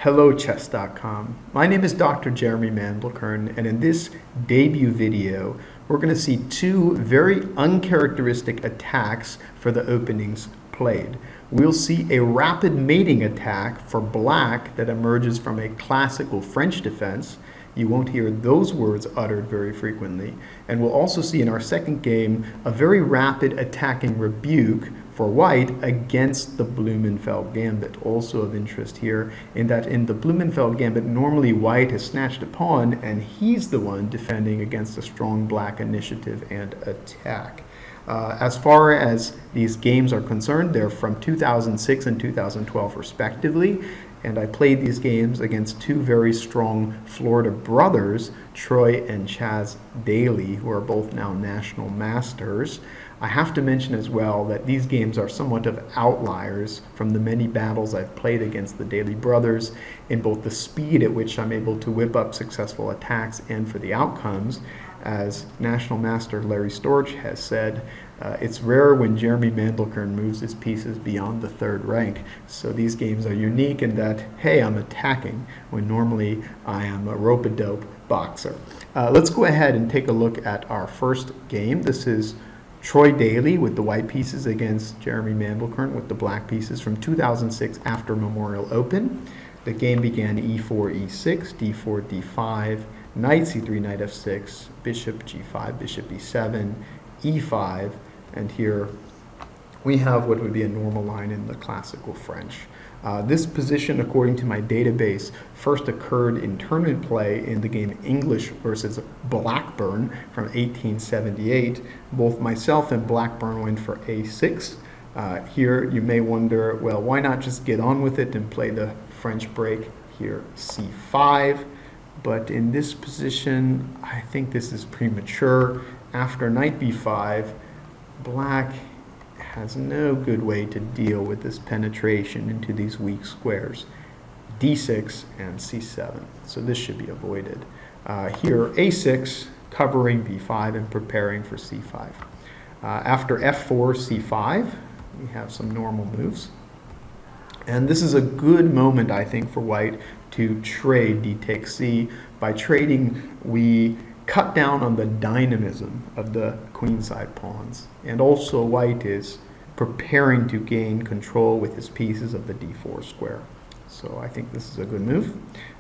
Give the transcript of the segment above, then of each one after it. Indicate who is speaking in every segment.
Speaker 1: Hello Chess.com. My name is Dr. Jeremy Mandelkern, and in this debut video, we're going to see two very uncharacteristic attacks for the openings played. We'll see a rapid mating attack for black that emerges from a classical French defense. You won't hear those words uttered very frequently. And we'll also see in our second game a very rapid attacking rebuke for white against the Blumenfeld Gambit. Also of interest here in that in the Blumenfeld Gambit, normally white has snatched a pawn and he's the one defending against a strong black initiative and attack. As far as these games are concerned, they're from 2006 and 2012 respectively, and I played these games against two very strong Florida brothers, Troy and Chaz Daly, who are both now national masters. I have to mention as well that these games are somewhat of outliers from the many battles I've played against the Daly brothers in both the speed at which I'm able to whip up successful attacks and for the outcomes. As National Master Larry Storch has said, it's rare when Jeremy Mandelkern moves his pieces beyond the third rank. So these games are unique in that, hey, I'm attacking when normally I am a rope-a-dope boxer. Let's go ahead and take a look at our first game. This is Troy Daly with the white pieces against Jeremy Mandelkern with the black pieces from 2006 after Memorial Open. The game began e4, e6, d4, d5, knight c3, knight f6, bishop g5, bishop e7, e5, and here we have what would be a normal line in the classical French. This position, according to my database, first occurred in tournament play in the game English versus Blackburn from 1878. Both myself and Blackburn went for a6. Here you may wonder, well, why not just get on with it and play the French break here, c5. But in this position, I think this is premature. After knight b5, black has no good way to deal with this penetration into these weak squares, d6 and c7. So this should be avoided. Here, a6, covering b5 and preparing for c5. After f4, c5, we have some normal moves. And this is a good moment, I think, for white to trade d takes c. By trading, we cut down on the dynamism of the queenside pawns. And also white is preparing to gain control with his pieces of the d4 square. So I think this is a good move.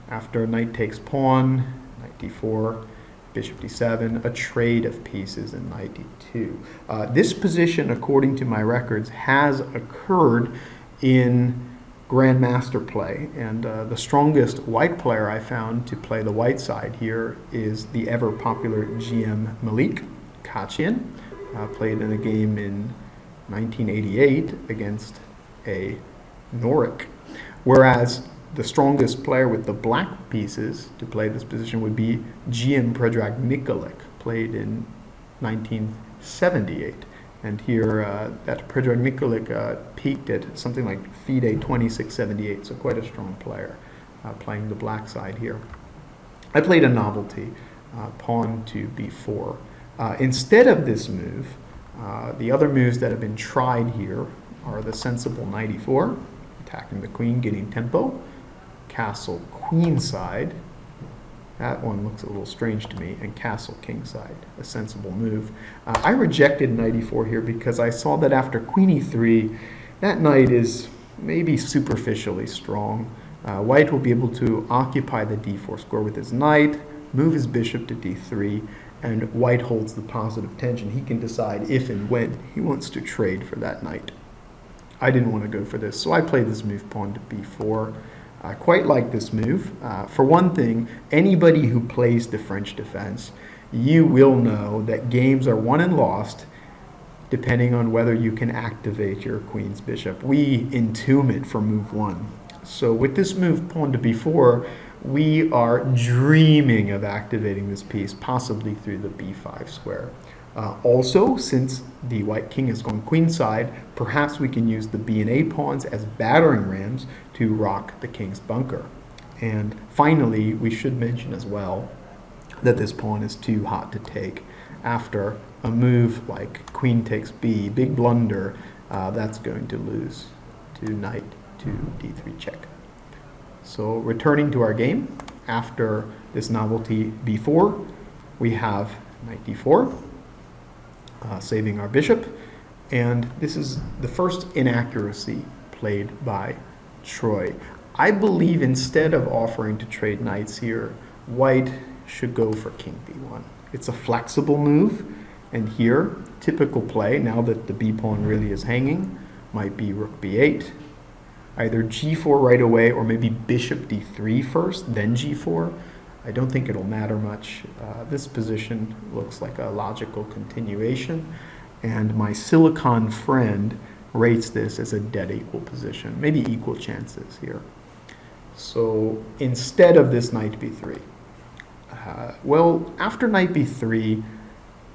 Speaker 1: After knight takes pawn, knight d4, bishop d7, a trade of pieces, and knight d2. This position, according to my records, has occurred in Grandmaster play, and the strongest white player I found to play the white side here is the ever popular GM Malik Kachian, played in a game in 1988 against a Norik, whereas the strongest player with the black pieces to play this position would be GM Predrag Nikolic, played in 1978. And here, that Predrag Nikolic peaked at something like FIDE 2678, so quite a strong player playing the black side here. I played a novelty, pawn to b4. Instead of this move, the other moves that have been tried here are the sensible knight e4, attacking the queen, getting tempo, castle queenside. That one looks a little strange to me, and castle kingside, a sensible move. I rejected knight e4 here because I saw that after queen e3, that knight is maybe superficially strong. White will be able to occupy the d4 square with his knight, move his bishop to d3, and white holds the positive tension. He can decide if and when he wants to trade for that knight. I didn't want to go for this, so I played this move, pawn to b4. I quite like this move. For one thing, anybody who plays the French defense, you will know that games are won and lost depending on whether you can activate your queen's bishop. We entomb it for move 1. So with this move, pawn to b4, we are dreaming of activating this piece, possibly through the b5 square. Also, since the white king has gone queenside, perhaps we can use the b and a pawns as battering rams to rock the king's bunker. And finally, we should mention as well that this pawn is too hot to take. After a move like queen takes b, big blunder, that's going to lose to knight to d3 check. So returning to our game, after this novelty b4, we have knight d4, saving our bishop, and this is the first inaccuracy played by Troy. I believe instead of offering to trade knights here, white should go for king b1. It's a flexible move, and here, typical play, now that the b pawn really is hanging, might be rook b8, either g4 right away, or maybe bishop d3 first, then g4. I don't think it'll matter much. This position looks like a logical continuation, and my silicon friend rates this as a dead equal position, maybe equal chances here. So instead of this knight b3, well, after knight b3,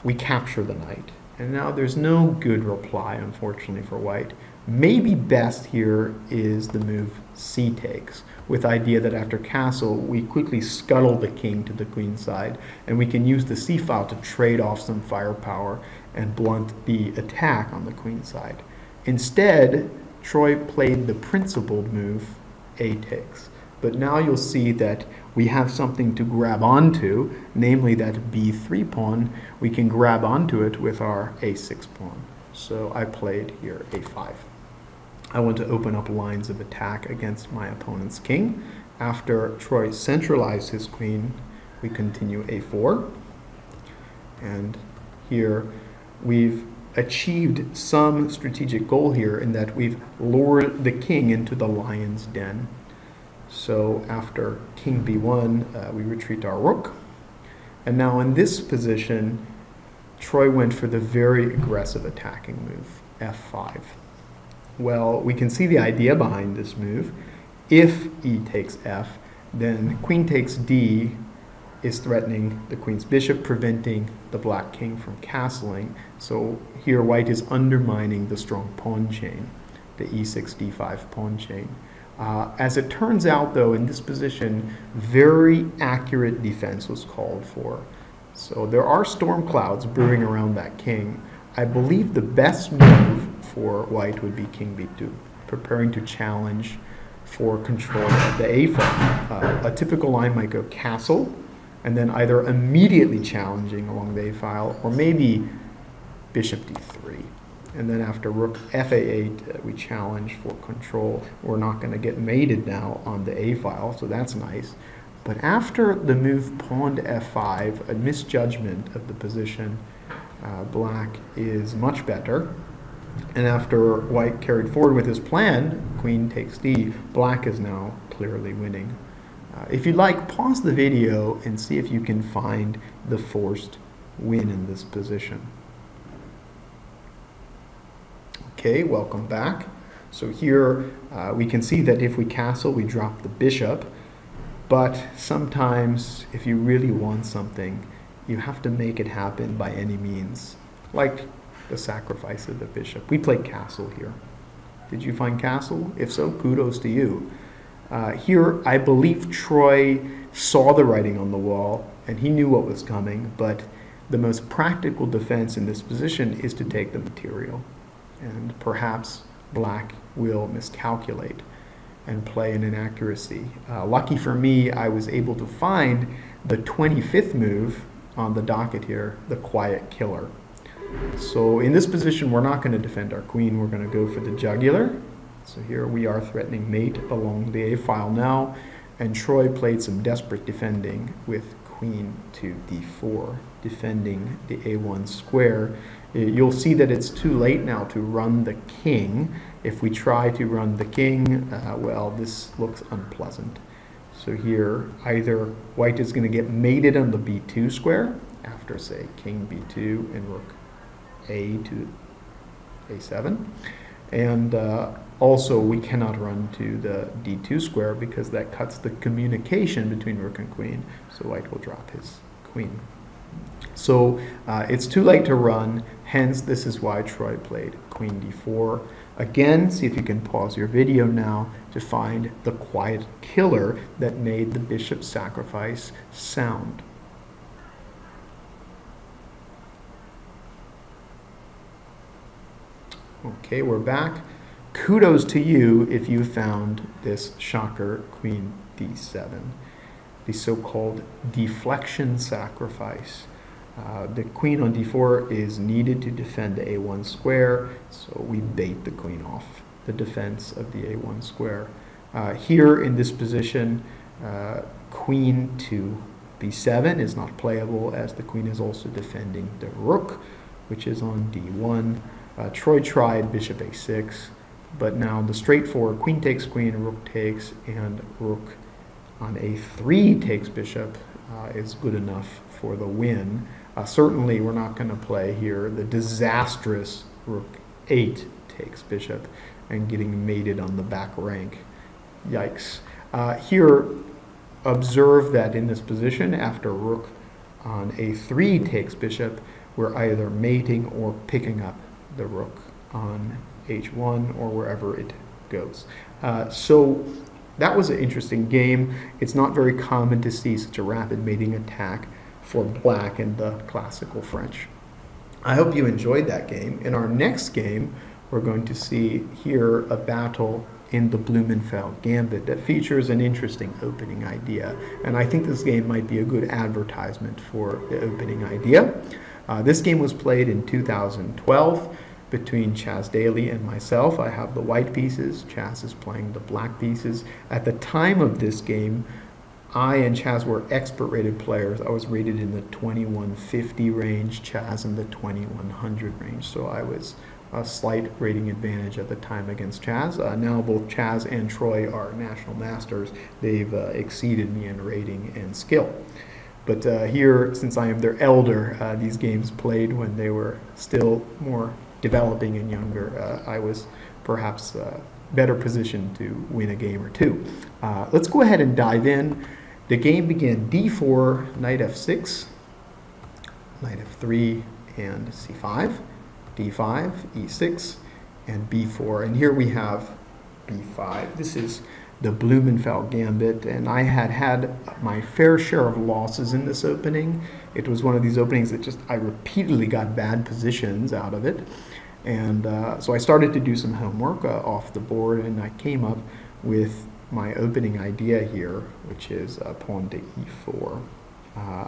Speaker 1: we capture the knight. And now there's no good reply, unfortunately, for white. Maybe best here is the move c takes, with the idea that after castle, we quickly scuttle the king to the queen side, and we can use the c file to trade off some firepower and blunt the attack on the queen side. Instead, Troy played the principled move a takes. But now you'll see that we have something to grab onto, namely that b3 pawn. We can grab onto it with our a6 pawn. So I played here a5. I want to open up lines of attack against my opponent's king. After Troy centralized his queen, we continue a4. And here we've achieved some strategic goal here in that we've lured the king into the lion's den. So after king b1, we retreat our rook. And now in this position, Troy went for the very aggressive attacking move, f5. Well, we can see the idea behind this move. If e takes f, then queen takes d is threatening the queen's bishop, preventing the black king from castling. So here white is undermining the strong pawn chain, the e6, d5 pawn chain. As it turns out, though, in this position, very accurate defense was called for. So there are storm clouds brewing around that king. I believe the best move for white would be king b2, preparing to challenge for control of the a file. A typical line might go castle, and then either immediately challenging along the a file, or maybe bishop d3. And then after rook fa8, we challenge for control. We're not going to get mated now on the a file, so that's nice. But after the move pawn to f5, a misjudgment of the position, black is much better. And after white carried forward with his plan, queen takes d, black is now clearly winning. If you'd like, pause the video and see if you can find the forced win in this position. Okay, welcome back. So here we can see that if we castle, we drop the bishop. But sometimes, if you really want something, you have to make it happen by any means, like the sacrifice of the bishop. We played castle here. Did you find castle? If so, kudos to you. Here, I believe Troy saw the writing on the wall, and he knew what was coming, but the most practical defense in this position is to take the material. And perhaps black will miscalculate and play an inaccuracy. Lucky for me, I was able to find the 25th move on the docket here, the quiet killer. So in this position, we're not going to defend our queen. We're going to go for the jugular. So here we are threatening mate along the a file now, and Troy played some desperate defending with queen to d4, defending the a1 square. You'll see that it's too late now to run the king. If we try to run the king, well, this looks unpleasant. So here, either white is going to get mated on the b2 square after, say, king b2 and rook a to a7. And also, we cannot run to the d2 square because that cuts the communication between rook and queen. So white will drop his queen. So it's too late to run. Hence, this is why Troy played queen d4. Again, see if you can pause your video now to find the quiet killer that made the bishop sacrifice sound. Okay, we're back. kudos to you if you found this shocker, queen d7, the so-called deflection sacrifice. The queen on d4 is needed to defend the a1 square, so we bait the queen off the defense of the a1 square. Here in this position, queen to b7 is not playable, as the queen is also defending the rook, which is on d1. Troy tried bishop a6, but now the straightforward queen takes queen, rook takes, and rook on a3 takes bishop is good enough for the win. Certainly we're not going to play here the disastrous rook 8 takes bishop and getting mated on the back rank. Yikes. Here, observe that in this position, after rook on a3 takes bishop, we're either mating or picking up the rook on h1 or wherever it goes. So that was an interesting game. It's not very common to see such a rapid mating attack for black in the classical French. I hope you enjoyed that game. In our next game, we're going to see here a battle in the Blumenfeld Gambit that features an interesting opening idea. And I think this game might be a good advertisement for the opening idea. This game was played in 2012 between Chaz Daly and myself. I have the white pieces. Chaz is playing the black pieces. At the time of this game, I and Chaz were expert-rated players. I was rated in the 2150 range, Chaz in the 2100 range. So I was a slight rating advantage at the time against Chaz. Now both Chaz and Troy are national masters. They've exceeded me in rating and skill. But here, since I am their elder, these games played when they were still more developing and younger. I was perhaps better positioned to win a game or two. Let's go ahead and dive in. The game began d4, knight f6, knight f3, and c5, d5, e6, and b4. And here we have b5. This is the Blumenfeld Gambit, and I had my fair share of losses in this opening. It was one of these openings that just I repeatedly got bad positions out of it. And so I started to do some homework off the board, and I came up with my opening idea here, which is pawn to e4.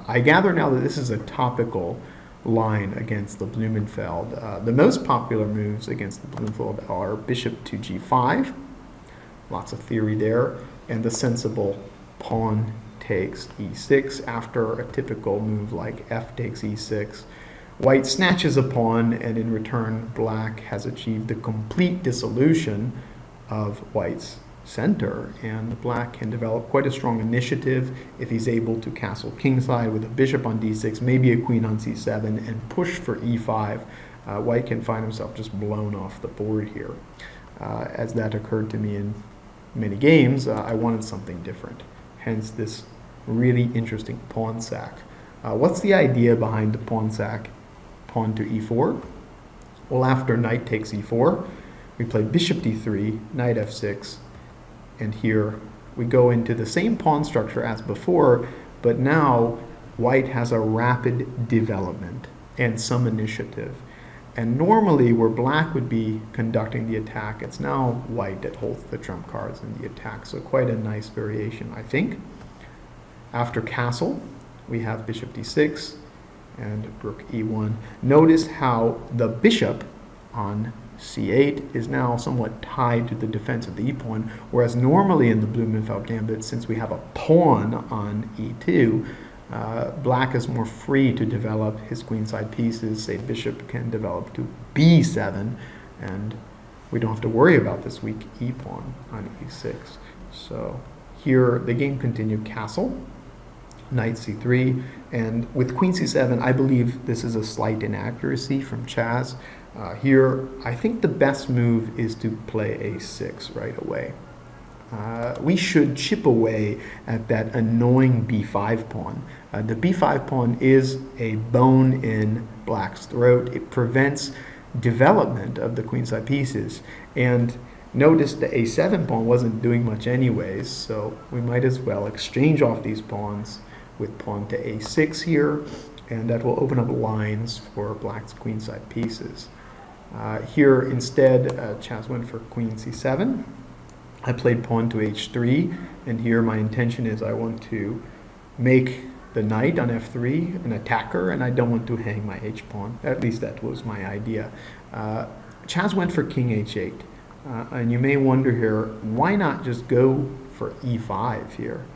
Speaker 1: I gather now that this is a topical line against the Blumenfeld. The most popular moves against the Blumenfeld are bishop to g5, lots of theory there, and the sensible pawn takes e6 after a typical move like f takes e6. White snatches a pawn, and in return, black has achieved the complete dissolution of white's center, and black can develop quite a strong initiative if he's able to castle kingside with a bishop on d6, maybe a queen on c7, and push for e5. White can find himself just blown off the board here. As that occurred to me in many games, I wanted something different, hence this really interesting pawn sack. What's the idea behind the pawn sack? Pawn to e4. Well, after knight takes e4, we play bishop d3, knight f6, and here we go into the same pawn structure as before, but now white has a rapid development and some initiative. And normally where black would be conducting the attack, it's now white that holds the trump cards in the attack. So quite a nice variation, I think. After castle, we have bishop d6 and rook e1. Notice how the bishop on c8 is now somewhat tied to the defense of the e-pawn, whereas normally in the Blumenfeld Gambit, since we have a pawn on e2, black is more free to develop his queenside pieces. Say bishop can develop to b7, and we don't have to worry about this weak e-pawn on e6. So here the game continued castle, knight c3, and with queen c7, I believe this is a slight inaccuracy from Chaz. Here, I think the best move is to play a6 right away. We should chip away at that annoying b5 pawn. The b5 pawn is a bone in black's throat. It prevents development of the queenside pieces. And notice the a7 pawn wasn't doing much anyways, so we might as well exchange off these pawns with pawn to a6 here, and that will open up lines for black's queenside pieces. Here instead, Chaz went for queen c7. I played pawn to h3, and here my intention is I want to make the knight on f3 an attacker, and I don't want to hang my h-pawn. At least that was my idea. Chaz went for king h8, and you may wonder here, why not just go for e5 here,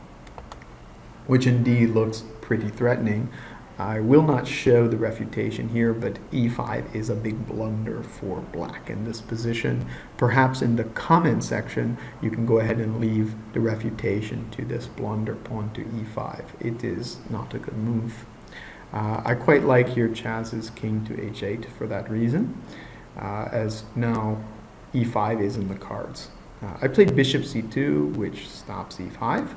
Speaker 1: which indeed looks pretty threatening. I will not show the refutation here, but e5 is a big blunder for black in this position. Perhaps in the comment section you can go ahead and leave the refutation to this blunder pawn to e5. It is not a good move. I quite like here Chaz's king to h8 for that reason, as now e5 is in the cards. I played bishop c2, which stops e5.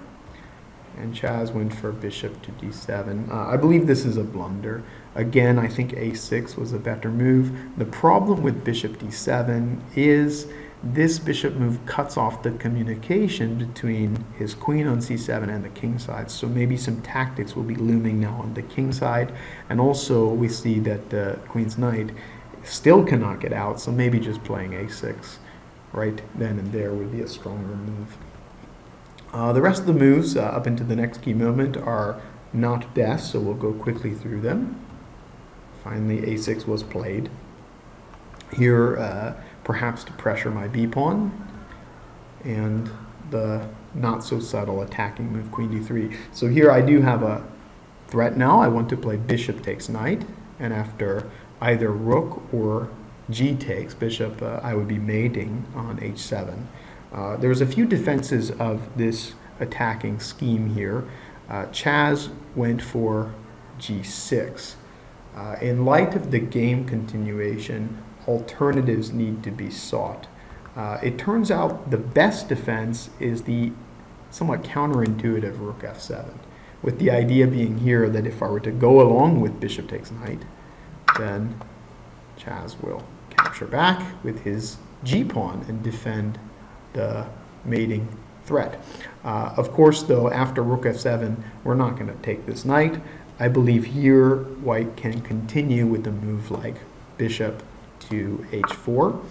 Speaker 1: And Chaz went for bishop to d7. I believe this is a blunder. Again, I think a6 was a better move. The problem with bishop d7 is this bishop move cuts off the communication between his queen on c7 and the king side. So maybe some tactics will be looming now on the king side. And also we see that the queen's knight still cannot get out, so maybe just playing a6 right then and there would be a stronger move. The rest of the moves up into the next key moment are not best, so we'll go quickly through them. Finally, a6 was played. Here, perhaps to pressure my b-pawn, and the not so subtle attacking move queen d3. So here I do have a threat now. I want to play bishop takes knight, and after either rook or g takes bishop, I would be mating on h7. There's a few defenses of this attacking scheme here. Chaz went for g6. In light of the game continuation, alternatives need to be sought. It turns out the best defense is the somewhat counterintuitive rook f7, with the idea being here that if I were to go along with bishop takes knight, then Chaz will capture back with his g-pawn and defend the mating threat. Of course, though, after rook f7, we're not going to take this knight. I believe here white can continue with a move like bishop to h4,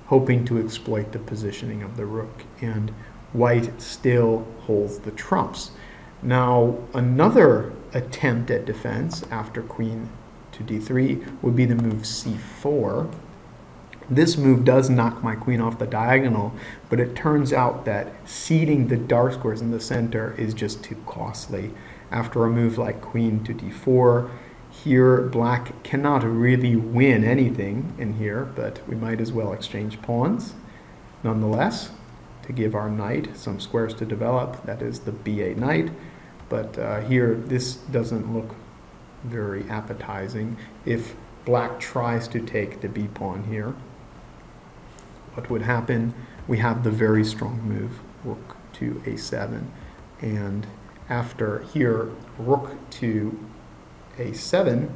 Speaker 1: hoping to exploit the positioning of the rook, and white still holds the trumps. Now, another attempt at defense after queen to d3 would be the move c4. This move does knock my queen off the diagonal, but it turns out that seeding the dark squares in the center is just too costly. After a move like queen to d4, here black cannot really win anything in here, but we might as well exchange pawns. Nonetheless, to give our knight some squares to develop, that is the b8 knight, but here this doesn't look very appetizing. If black tries to take the b pawn here, what would happen? We have the very strong move, rook to a7, and after here, rook to a7,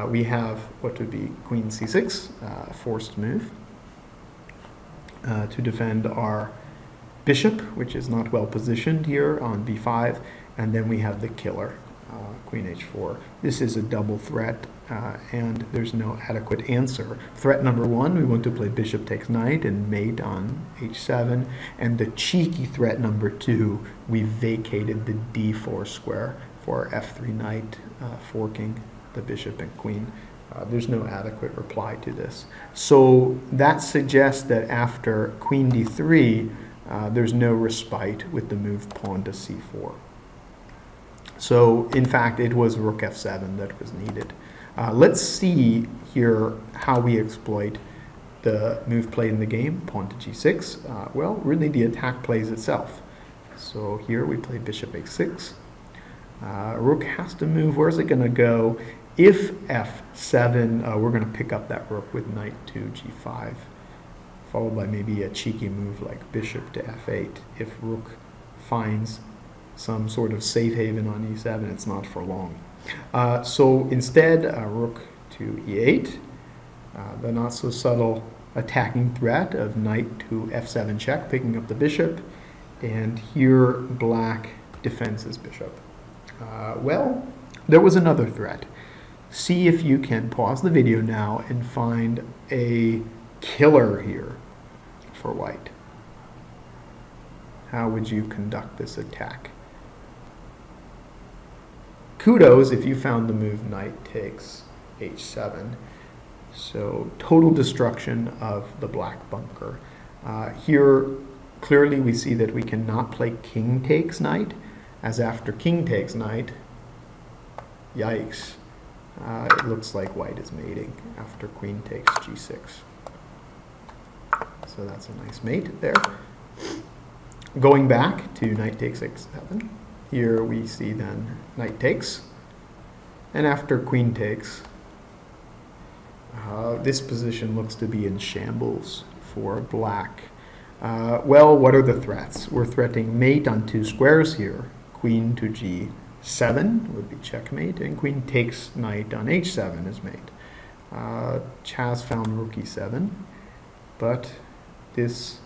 Speaker 1: we have what would be queen c6, forced move, to defend our bishop, which is not well positioned here on b5, and then we have the killer, queen h4. This is a double threat, and there's no adequate answer. Threat number one, we want to play bishop takes knight and mate on h7, and the cheeky threat number two, we vacated the d4 square for f3 knight, forking the bishop and queen. There's no adequate reply to this. So that suggests that after queen d3, there's no respite with the move pawn to c4. So in fact, it was rook f7 that was needed. Let's see here how we exploit the move played in the game, pawn to g6. Well, really the attack plays itself. So here we play bishop h6. Rook has to move. Where's it going to go? If f7, we're going to pick up that rook with knight to g5, followed by maybe a cheeky move like bishop to f8. If rook finds some sort of safe haven on e7, it's not for long. So instead, rook to e8, the not so subtle attacking threat of knight to f7 check, picking up the bishop, and here black defends his bishop. Well, there was another threat. See if you can pause the video now and find a killer here for white. How would you conduct this attack? Kudos if you found the move knight takes h7. So total destruction of the black bunker. Here, clearly we see that we cannot play king takes knight, as after king takes knight, yikes, it looks like white is mating after queen takes g6. So that's a nice mate there. Going back to knight takes h7, here we see then knight takes, and after queen takes, this position looks to be in shambles for black. Well, what are the threats? We're threatening mate on 2 squares here. Queen to g7 would be checkmate, and queen takes knight on h7 is mate. Chaz found rook e7, but this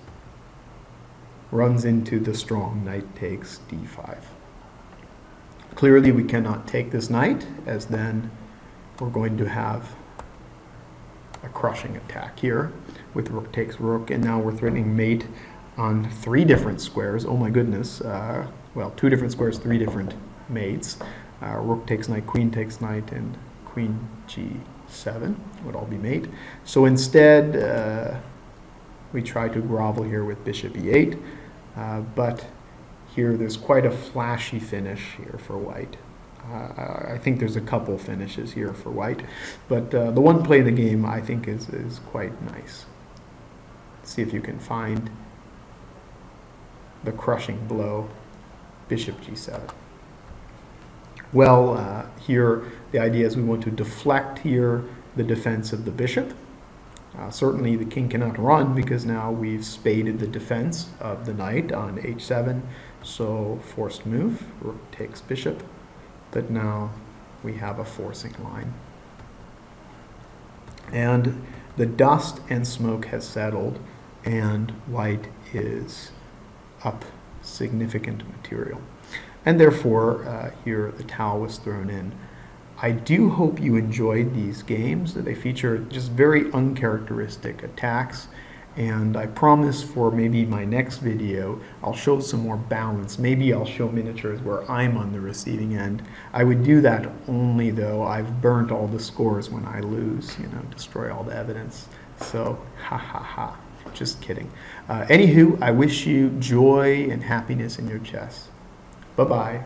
Speaker 1: runs into the strong knight takes d5. Clearly we cannot take this knight, as then we're going to have a crushing attack here with rook takes rook, and now we're threatening mate on 3 different squares. Oh my goodness. Well, 2 different squares, 3 different mates. Rook takes knight, queen takes knight, and queen g7 would all be mate. So instead, we try to grovel here with bishop e8, but here there's quite a flashy finish here for white. I think there's a couple finishes here for white, but the one play in the game I think is quite nice. See if you can find the crushing blow, bishop g7. Well, here the idea is we want to deflect here the defense of the bishop. Certainly the king cannot run because now we've spaded the defense of the knight on h7, so forced move, rook takes bishop. But now we have a forcing line. And the dust and smoke has settled, and white is up significant material. And therefore, here the towel was thrown in. I do hope you enjoyed these games. They feature just very uncharacteristic attacks. And I promise for maybe my next video, I'll show some more balance. Maybe I'll show miniatures where I'm on the receiving end. I would do that only though I've burnt all the scores when I lose, destroy all the evidence. So, ha ha ha, just kidding. Anywho, I wish you joy and happiness in your chess. Bye-bye.